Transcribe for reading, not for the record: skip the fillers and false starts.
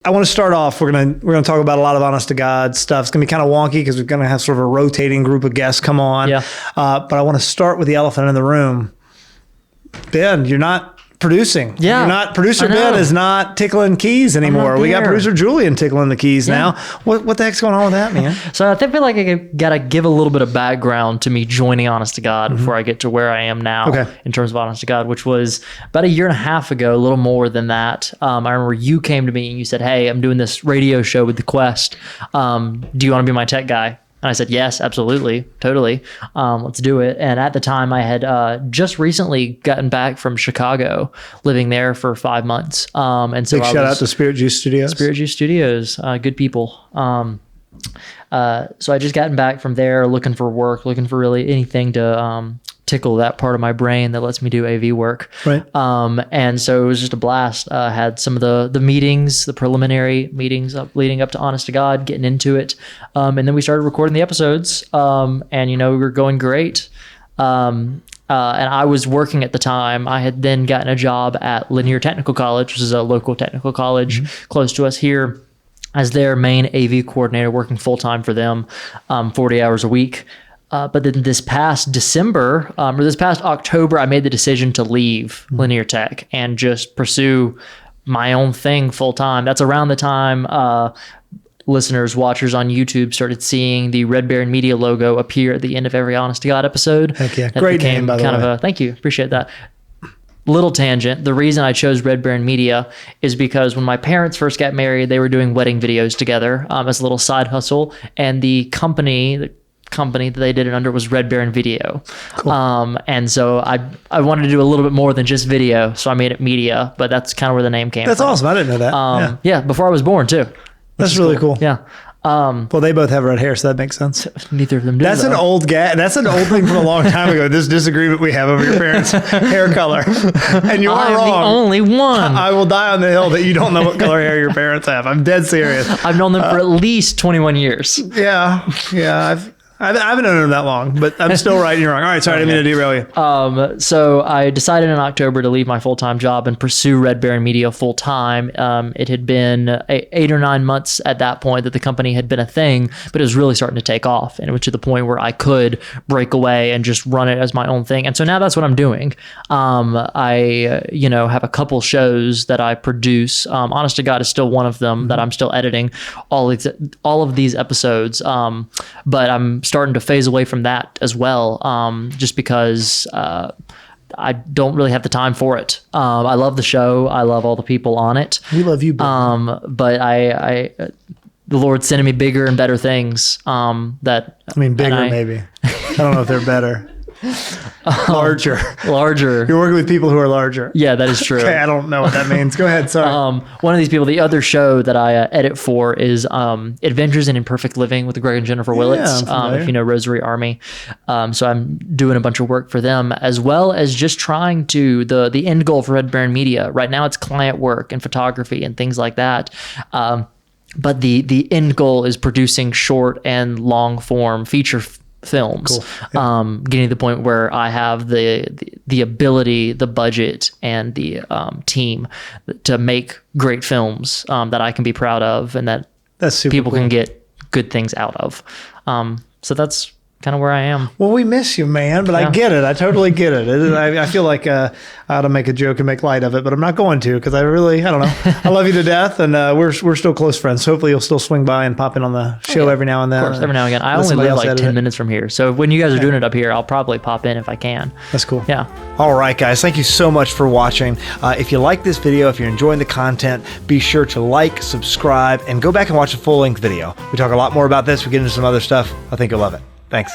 I want to start off. We're gonna talk about a lot of honest to God stuff. It's gonna be kind of wonky because we're gonna have sort of a rotating group of guests come on. Yeah. But I want to start with the elephant in the room. Ben, you're not producing. Yeah. You're not. Producer Ben is not tickling keys anymore. We got producer Julian tickling the keys now. What the heck's going on with that, man? So I feel like I gotta give a little bit of background to me joining Honest to God before I get to where I am now in terms of Honest to God, which was about a year and a half ago, a little more than that. I remember you came to me and you said, "Hey, I'm doing this radio show with The Quest. Do you want to be my tech guy?" And I said, yes, absolutely, totally. Let's do it. And at the time I had just recently gotten back from Chicago, living there for 5 months. And so big shout out to Spirit Juice Studios. Spirit Juice Studios, good people. So I just gotten back from there, looking for work, looking for really anything to tickle that part of my brain that lets me do AV work. Right. And so it was just a blast. Had some of the meetings, the preliminary meetings leading up to Honest to God, getting into it. And then we started recording the episodes. And, we were going great. And I was working at the time. I had then gotten a job at Linear Technical College, which is a local technical college close to us here, as their main AV coordinator, working full-time for them, 40 hours a week. But then this past December, or this past October, I made the decision to leave Linear Tech and just pursue my own thing full time. That's around the time listeners, watchers on YouTube started seeing the Red Baron Media logo appear at the end of every Honest to God episode. Heck yeah. Great name, by the way. Thank you. Appreciate that. Little tangent. The reason I chose Red Baron Media is because when my parents first got married, they were doing wedding videos together as a little side hustle. And the company that they did it under was Red Baron Video. Cool. And so I wanted to do a little bit more than just video, so I made it media, but that's kind of where the name came from. That's awesome. I didn't know that. Yeah, before I was born too. That's really cool. Yeah. Well, they both have red hair, so that makes sense. Neither of them do. That's an old That's an old thing from a long time ago. This disagreement we have over your parents' hair color, and you are wrong. I'm the only one. I will die on the hill that you don't know what color hair your parents have. I'm dead serious. I've known them for at least 21 years. Yeah. I haven't known them that long, but I'm still right and you're wrong. All right, sorry, I didn't mean to derail you. So I decided in October to leave my full-time job and pursue Red Baron Media full-time. It had been 8 or 9 months at that point that the company had been a thing, but it was really starting to take off. And it was to the point where I could break away and just run it as my own thing. And so now that's what I'm doing. I have a couple shows that I produce. Honest to God is still one of them that I'm still editing all of these episodes. But I'm starting to phase away from that as well, just because I don't really have the time for it. I love the show. I love all the people on it. We love you, but the Lord's sending me bigger and better things. Bigger maybe. I don't know if they're better. Larger. You're working with people who are larger. Yeah, that is true. Okay, I don't know what that means. Go ahead. Sorry. One of these people, the other show that I edit for is Adventures in Imperfect Living with Greg and Jennifer Willits. If you know Rosary Army. So I'm doing a bunch of work for them, as well as just trying to, the end goal for Red Baron Media. Right now it's client work and photography and things like that. But the end goal is producing short and long form feature films. Cool. Yeah. Getting to the point where I have the ability, the budget, and the team to make great films that I can be proud of, and that people can get good things out of. So that's kind of where I am. Well, we miss you, man, but I get it. I totally get it. I feel like I ought to make a joke and make light of it, but I'm not going to, because I don't know. I love you to death, and we're still close friends. So hopefully you'll still swing by and pop in on the show every now and then. Of course, every now and again. I only live like 10 minutes from here. So when you guys are doing it up here, I'll probably pop in if I can. That's cool. Yeah. All right, guys. Thank you so much for watching. If you like this video, if you're enjoying the content, be sure to like, subscribe, and go back and watch the full-length video. We talk a lot more about this. We get into some other stuff. I think you'll love it. Thanks.